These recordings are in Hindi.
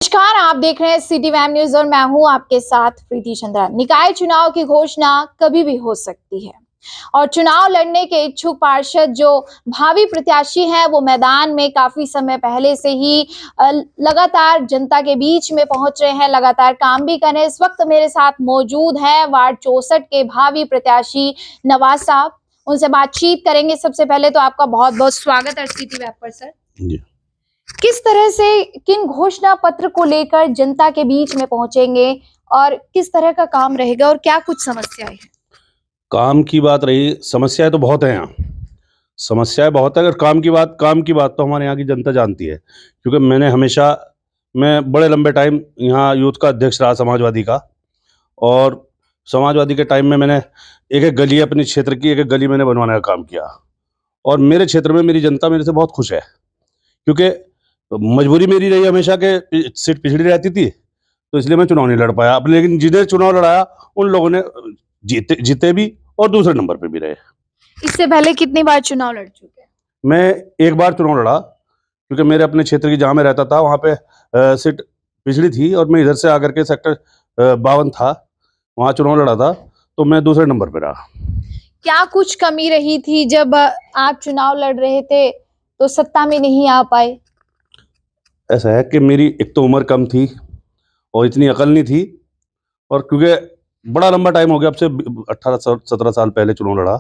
नमस्कार, आप देख रहे हैं सिटी वैम न्यूज और मैं हूं आपके साथ प्रीति चंद्रा। निकाय चुनाव की घोषणा कभी भी हो सकती है और चुनाव लड़ने के इच्छुक पार्षद जो भावी प्रत्याशी हैं वो मैदान में काफी समय पहले से ही लगातार जनता के बीच में पहुंच रहे हैं, लगातार काम भी कर रहे हैं। इस वक्त मेरे साथ मौजूद है वार्ड 64 के भावी प्रत्याशी नवाज साहब, उनसे बातचीत करेंगे। सबसे पहले तो आपका बहुत बहुत स्वागत है सिटी वैब पर सर। किस तरह से किन घोषणा पत्र को लेकर जनता के बीच में पहुंचेंगे और किस तरह का काम रहेगा और क्या कुछ समस्याएं हैं? काम की बात रही, समस्याएं तो बहुत हैं यहाँ। समस्याएं बहुत है। अगर काम की बात तो हमारे यहाँ की जनता जानती है, क्योंकि मैं बड़े लंबे टाइम यहाँ यूथ का अध्यक्ष रहा समाजवादी का। और समाजवादी के टाइम में मैंने एक एक गली, अपने क्षेत्र की एक एक गली मैंने बनवाने का काम किया। और मेरे क्षेत्र में मेरी जनता मेरे से बहुत खुश है, क्योंकि मजबूरी मेरी रही हमेशा के सीट पिछड़ी रहती थी, तो इसलिए मैं चुनाव नहीं लड़ पाया। अब लेकिन जिन्हें चुनाव लड़ाया उन लोगों ने जीते भी और दूसरे नंबर पे भी रहे। इससे पहले कितनी बार चुनाव लड़ चुके हैं? मैं एक बार चुनाव लड़ा, क्योंकि मेरे अपने क्षेत्र की जहाँ मैं रहता था वहाँ पे सीट पिछड़ी थी और मैं इधर से आकर के सेक्टर 52 था, वहाँ चुनाव लड़ा था, तो मैं दूसरे नंबर पे रहा। क्या कुछ कमी रही थी जब आप चुनाव लड़ रहे थे तो सत्ता में नहीं आ पाए? ऐसा है कि मेरी एक तो उम्र कम थी और इतनी अकल नहीं थी, और क्योंकि बड़ा लंबा टाइम हो गया, अब से 18-17 साल पहले चुनाव लड़ा,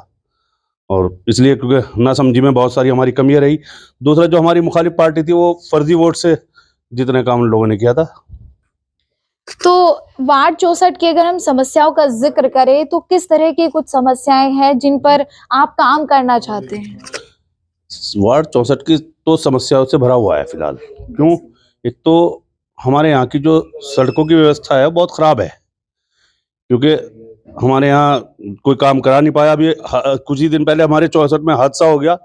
और इसलिए क्योंकि नासमझी में बहुत सारी हमारी कमियां रही। दूसरा, जो हमारी मुखालिफ पार्टी थी वो फर्जी वोट से जितने काम उन लोगों ने किया था। तो वार्ड 64 की अगर हम समस्याओं का जिक्र करें तो किस तरह की कुछ समस्याएं हैं जिन पर आप काम करना चाहते हैं? वार्ड 64 की तो समस्याओं से भरा हुआ है फिलहाल। क्यों? एक तो हमारे यहाँ की जो सड़कों की व्यवस्था है बहुत ख़राब है, क्योंकि हमारे यहाँ कोई काम करा नहीं पाया। अभी कुछ ही दिन पहले हमारे 64 में हादसा हो गया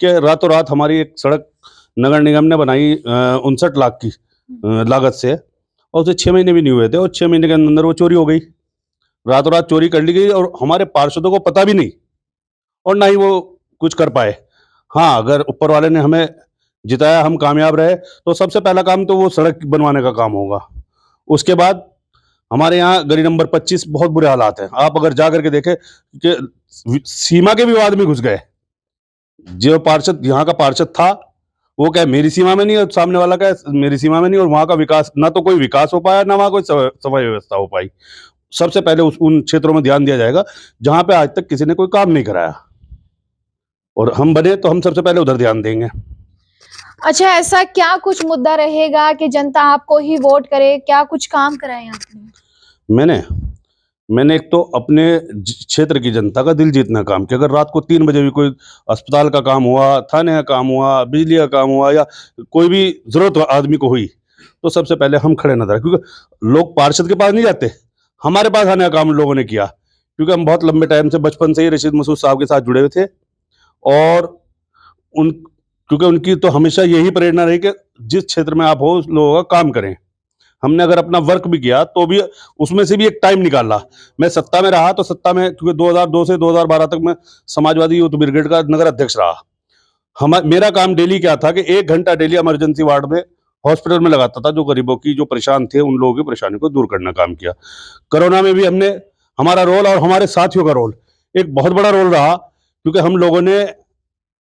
कि रातों रात हमारी एक सड़क नगर निगम ने बनाई 59 लाख की लागत से, और उसे 6 महीने भी नहीं हुए थे, और 6 महीने के अंदर वो चोरी हो गई। रातों रात चोरी कर ली गई और हमारे पार्षदों को पता भी नहीं, और ना ही वो कुछ कर पाए। हाँ, अगर ऊपर वाले ने हमें जिताया, हम कामयाब रहे, तो सबसे पहला काम तो वो सड़क बनवाने का काम होगा। उसके बाद हमारे यहाँ गली नंबर 25 बहुत बुरे हालात हैं। आप अगर जा करके देखें कि सीमा के विवाद में घुस गए। जो पार्षद यहाँ का पार्षद था वो क्या मेरी सीमा में नहीं, और सामने वाला क्या मेरी सीमा में नहीं, और वहाँ का विकास, ना तो कोई विकास हो पाया, ना वहाँ कोई सफाई व्यवस्था हो पाई। सबसे पहले उन क्षेत्रों में ध्यान दिया जाएगा जहाँ पे आज तक किसी ने कोई काम नहीं कराया, और हम बने तो हम सबसे पहले उधर ध्यान देंगे। अच्छा, ऐसा क्या कुछ मुद्दा रहेगा कि जनता आपको ही वोट करे? क्या कुछ काम कराए आपने? मैंने एक तो अपने क्षेत्र की जनता का दिल जीतना काम किया। अगर रात को 3 बजे भी कोई अस्पताल का काम हुआ, थाने का काम हुआ, बिजली का काम हुआ, या कोई भी जरूरत आदमी को हुई, तो सबसे पहले हम खड़े नजर, क्योंकि लोग पार्षद के पास नहीं जाते, हमारे पास आने का काम उन लोगों ने किया। क्योंकि हम बहुत लंबे टाइम से, बचपन से ही रशीद मसूद साहब के साथ जुड़े हुए थे, और क्योंकि उनकी तो हमेशा यही प्रेरणा रही कि जिस क्षेत्र में आप हो उस लोगों का काम करें। हमने अगर अपना वर्क भी किया तो भी उसमें से भी एक टाइम निकाला। मैं सत्ता में रहा तो सत्ता में, क्योंकि 2002 से 2012 तक मैं समाजवादी यूथ ब्रिगेड का नगर अध्यक्ष रहा। मेरा काम डेली क्या था कि 1 घंटा डेली इमरजेंसी वार्ड में, हॉस्पिटल में लगाता था। जो गरीबों की, जो परेशान थे, उन लोगों की परेशानी को दूर करने का काम किया। कोरोना में भी हमारा रोल और हमारे साथियों का रोल एक बहुत बड़ा रोल रहा, क्योंकि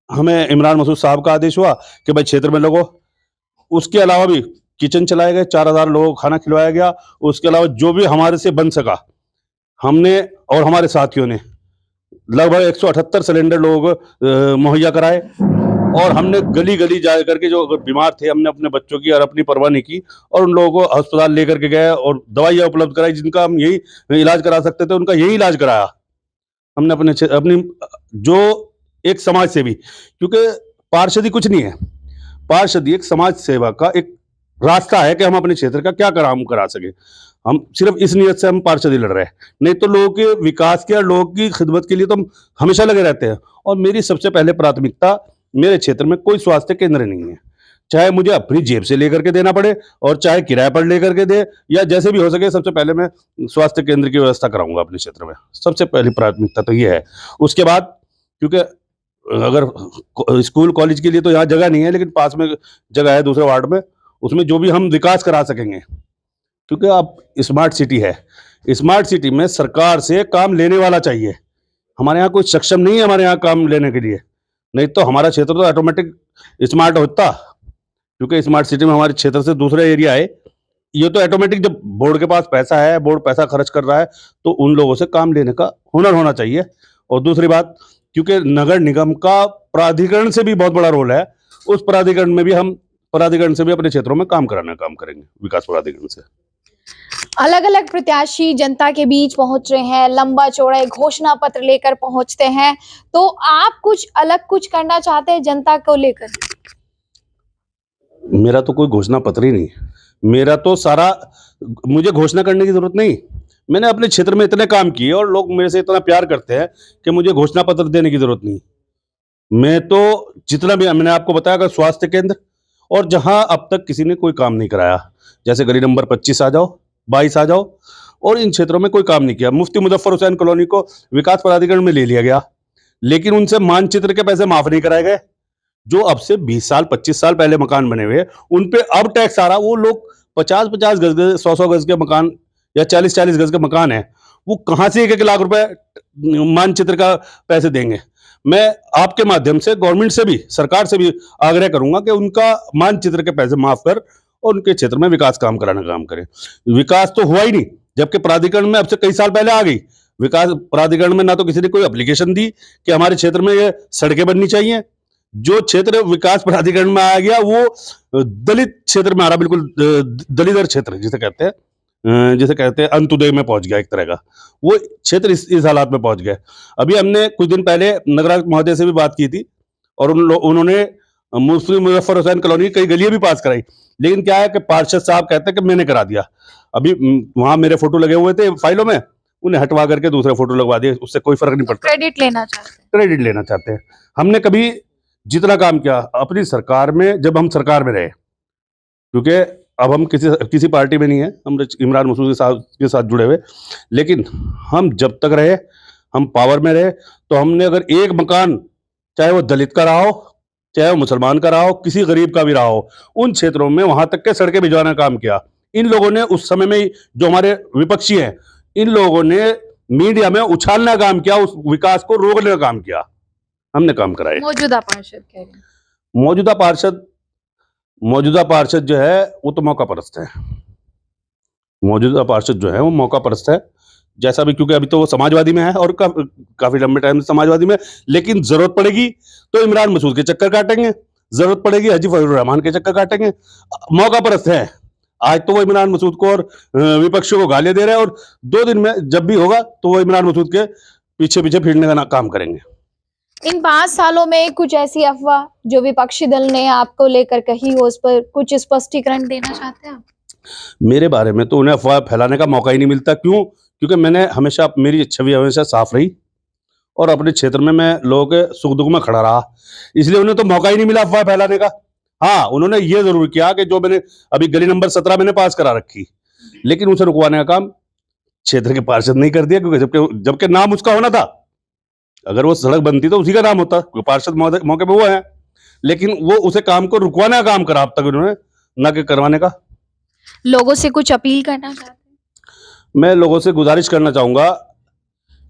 हमें इमरान मसूद साहब का आदेश हुआ कि भाई क्षेत्र में लगो। उसके अलावा भी किचन चलाए गए, 4000 लोगों को खाना खिलवाया गया। उसके अलावा जो भी हमारे से बन सका, हमने और हमारे साथियों ने लगभग 178 सिलेंडर लोगों को मुहैया कराए। और हमने गली गली जा करके, जो बीमार थे, हमने अपने बच्चों की और अपनी परवाह नहीं की, और उन लोगों को अस्पताल लेकर के गए और दवाइयाँ उपलब्ध कराई। जिनका हम यही इलाज करा सकते थे, उनका यही इलाज कराया हमने अपनी जो एक समाज सेवी। क्योंकि पार्षदी कुछ नहीं है, पार्षदी एक समाज सेवा का एक रास्ता है कि हम अपने क्षेत्र का क्या काम करा सके। हम सिर्फ इस नियत से हम पार्षदी लड़ रहे हैं, नहीं तो लोगों के विकास के और लोगों की खिदमत के लिए तो हम हमेशा लगे रहते हैं। और मेरी सबसे पहले प्राथमिकता, मेरे क्षेत्र में कोई स्वास्थ्य केंद्र नहीं है, चाहे मुझे अपनी जेब से लेकर के देना पड़े और चाहे किराए पर लेकर के दे, या जैसे भी हो सके, सबसे पहले मैं स्वास्थ्य केंद्र की व्यवस्था कराऊंगा अपने क्षेत्र में। सबसे पहली प्राथमिकता तो ये है। उसके बाद, क्योंकि अगर स्कूल कॉलेज के लिए तो यहाँ जगह नहीं है, लेकिन पास में जगह है दूसरे वार्ड में, उसमें जो भी हम विकास करा सकेंगे, क्योंकि अब स्मार्ट सिटी है, स्मार्ट सिटी में सरकार से काम लेने वाला चाहिए। हमारे यहाँ कोई सक्षम नहीं है हमारे यहाँ काम लेने के लिए, नहीं तो हमारा क्षेत्र तो ऑटोमेटिक स्मार्ट होता, क्योंकि स्मार्ट सिटी में हमारे क्षेत्र से दूसरा एरिया है। ये तो ऑटोमेटिक, जब बोर्ड के पास पैसा है, बोर्ड पैसा खर्च कर रहा है, तो उन लोगों से काम लेने का हुनर होना चाहिए। और दूसरी बात, क्योंकि नगर निगम का प्राधिकरण से भी बहुत बड़ा रोल है, उस प्राधिकरण में भी हम प्राधिकरण से भी अपने क्षेत्रों में काम करेंगे, विकास प्राधिकरण से। अलग अलग प्रत्याशी जनता के बीच पहुंच रहे हैं, लंबा चौड़ा एक घोषणा पत्र लेकर पहुंचते हैं, तो आप कुछ अलग कुछ करना चाहते हैं जनता को लेकर? मेरा तो कोई घोषणा पत्र ही नहीं, मेरा तो सारा, मुझे घोषणा करने की जरूरत नहीं। मैंने अपने क्षेत्र में इतने काम किए और लोग मेरे से इतना प्यार करते हैं कि मुझे घोषणा पत्र देने की जरूरत नहीं। मैं तो जितना भी, मैंने आपको बताया कि स्वास्थ्य केंद्र, और जहां अब तक किसी ने कोई काम नहीं कराया, जैसे गली नंबर 25 आ जाओ, 22 आ जाओ, और इन क्षेत्रों में कोई काम नहीं किया। मुफ्ती मुजफ्फर हुसैन कॉलोनी को विकास प्राधिकरण में ले लिया गया, लेकिन उनसे मानचित्र के पैसे माफ नहीं कराए गए। जो अब से 20 साल 25 साल पहले मकान बने हुए, उन पे अब टैक्स आ रहा। वो लोग 50-50 गज, 100-100 गज के मकान या 40-40 गज के मकान है, वो कहां से 1-1 लाख रुपए मानचित्र का पैसे देंगे। मैं आपके माध्यम से गवर्नमेंट से भी, सरकार से भी आग्रह करूंगा कि उनका मानचित्र के पैसे माफ कर और उनके क्षेत्र में विकास काम कराना काम करें। विकास तो हुआ ही नहीं, जबकि प्राधिकरण में अब से कई साल पहले आ गई। विकास प्राधिकरण में ना तो किसी ने कोई एप्लीकेशन दी कि हमारे क्षेत्र में ये सड़कें बननी चाहिए। जो क्षेत्र विकास प्राधिकरण में आ गया वो दलित क्षेत्र में आ रहा, बिल्कुल दलित क्षेत्र जिसे कहते हैं अंत्योदय में पहुंच गया एक तरह का। वो क्षेत्र इस हालात में पहुंच गया। अभी हमने कुछ दिन पहले नगरायुक्त महोदय से भी बात की थी, और उन्होंने मुफ्ती मुजफ्फर हुसैन कॉलोनी कई गलियां भी पास कराई, लेकिन क्या है कि पार्षद साहब कहते हैं कि मैंने करा दिया। अभी वहां मेरे फोटो लगे हुए थे फाइलों में, उन्हें हटवा करके दूसरे फोटो लगवा दिए, उससे कोई फर्क नहीं पड़ता। क्रेडिट लेना चाहते हैं। हमने कभी जितना काम किया अपनी सरकार में, जब हम सरकार में रहे, क्योंकि अब हम किसी पार्टी में नहीं है, हम इमरान मसूद के साथ जुड़े हुए, लेकिन हम जब तक रहे, हम पावर में रहे, तो हमने अगर एक मकान, चाहे वो दलित का रहा हो, चाहे वो मुसलमान का रहा हो, किसी गरीब का भी रहा हो, उन क्षेत्रों में वहां तक के सड़कें भिजवाने का काम किया। इन लोगों ने उस समय में, जो हमारे विपक्षी हैं, इन लोगों ने मीडिया में उछालने का काम किया, उस विकास को रोकने का काम किया। हमने काम कराए। मौजूदा पार्षद कह रहे हैं। मौजूदा पार्षद जो है वो तो मौका परस्त है। मौजूदा पार्षद जो है वो मौका परस्त है, जैसा भी, क्योंकि अभी तो वो समाजवादी में है और काफी लंबे टाइम से समाजवादी में, लेकिन जरूरत पड़ेगी तो इमरान मसूद के चक्कर काटेंगे, जरूरत पड़ेगी हाजी फजलुर रहमान के चक्कर काटेंगे। मौका परस्त है। आज तो वो इमरान मसूद को और विपक्षियों को गालियां दे रहे हैं, और 2 दिन में जब भी होगा तो वो इमरान मसूद के पीछे पीछे फिरने का काम करेंगे। इन 5 सालों में कुछ ऐसी अफवाह जो विपक्षी दल ने आपको लेकर कही हो, उस पर कुछ स्पष्टीकरण देना चाहते हैं आप? मेरे बारे में तो उन्हें अफवाह फैलाने का मौका ही नहीं मिलता। क्यों? क्योंकि मेरी छवि हमेशा साफ रही, और अपने क्षेत्र में मैं लोगों के सुख दुख में खड़ा रहा, इसलिए उन्हें तो मौका ही नहीं मिला अफवाह फैलाने का। हाँ, उन्होंने ये जरूर किया कि जो मैंने अभी गली नंबर 17 मैंने पास करा रखी, लेकिन उसे रुकवाने का काम क्षेत्र के पार्षद नहीं कर दिया, क्योंकि जबकि नाम उसका होना था। अगर वो सड़क बनती तो उसी का नाम होता, पार्षद मौके पे वो है, लेकिन वो उसे काम को रुकवाने का काम करा अब तक उन्होंने, ना कि करवाने का। लोगों से कुछ अपील करना चाहते हैं? मैं लोगों से गुजारिश करना चाहूंगा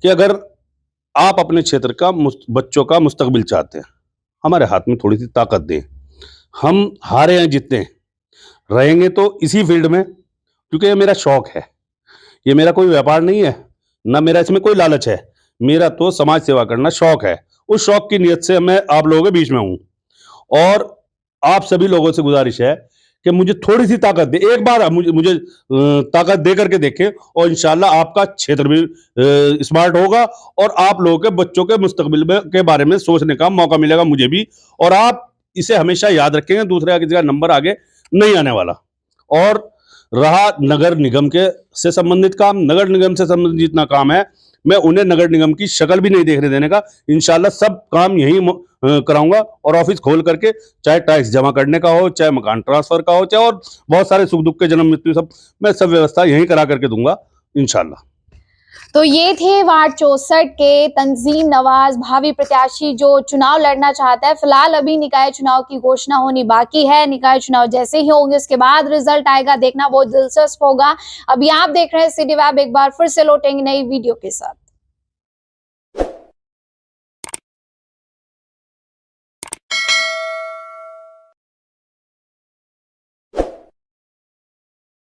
कि अगर आप अपने क्षेत्र का बच्चों का मुस्तकबिल चाहते हैं, हमारे हाथ में थोड़ी सी ताकत दें। हम हारे हैं जीतते हैं, रहेंगे तो इसी फील्ड में, क्योंकि ये मेरा शौक है, ये मेरा कोई व्यापार नहीं है, ना मेरा इसमें कोई लालच है। मेरा तो समाज सेवा करना शौक है। उस शौक की नियत से मैं आप लोगों के बीच में हूं, और आप सभी लोगों से गुजारिश है कि मुझे थोड़ी सी ताकत दे, एक बार मुझे ताकत दे करके देखें, और इंशाल्लाह आपका क्षेत्र भी स्मार्ट होगा, और आप लोगों के बच्चों के मुस्तकबिल के बारे में सोचने का मौका मिलेगा मुझे भी, और आप इसे हमेशा याद रखेंगे, दूसरे किसी का नंबर आगे नहीं आने वाला। और रहा नगर निगम के से संबंधित काम, नगर निगम से संबंधित जितना काम है, मैं उन्हें नगर निगम की शक्ल भी नहीं देखने देने का। इंशाल्लाह सब काम यही कराऊंगा, और ऑफिस खोल करके, चाहे टैक्स जमा करने का हो, चाहे मकान ट्रांसफर का हो, चाहे और बहुत सारे सुख दुख के जन्म मृत्यु सब, मैं सब व्यवस्था यहीं करा करके दूंगा इंशाल्लाह। तो ये थे वार्ड 64 के तंजीम नवाज, भावी प्रत्याशी जो चुनाव लड़ना चाहता है। फिलहाल अभी निकाय चुनाव की घोषणा होनी बाकी है। निकाय चुनाव जैसे ही होंगे उसके बाद रिजल्ट आएगा, देखना बहुत दिलचस्प होगा। अभी आप देख रहे हैं सिटी वेब, एक बार फिर से लौटेंगे नई वीडियो के साथ।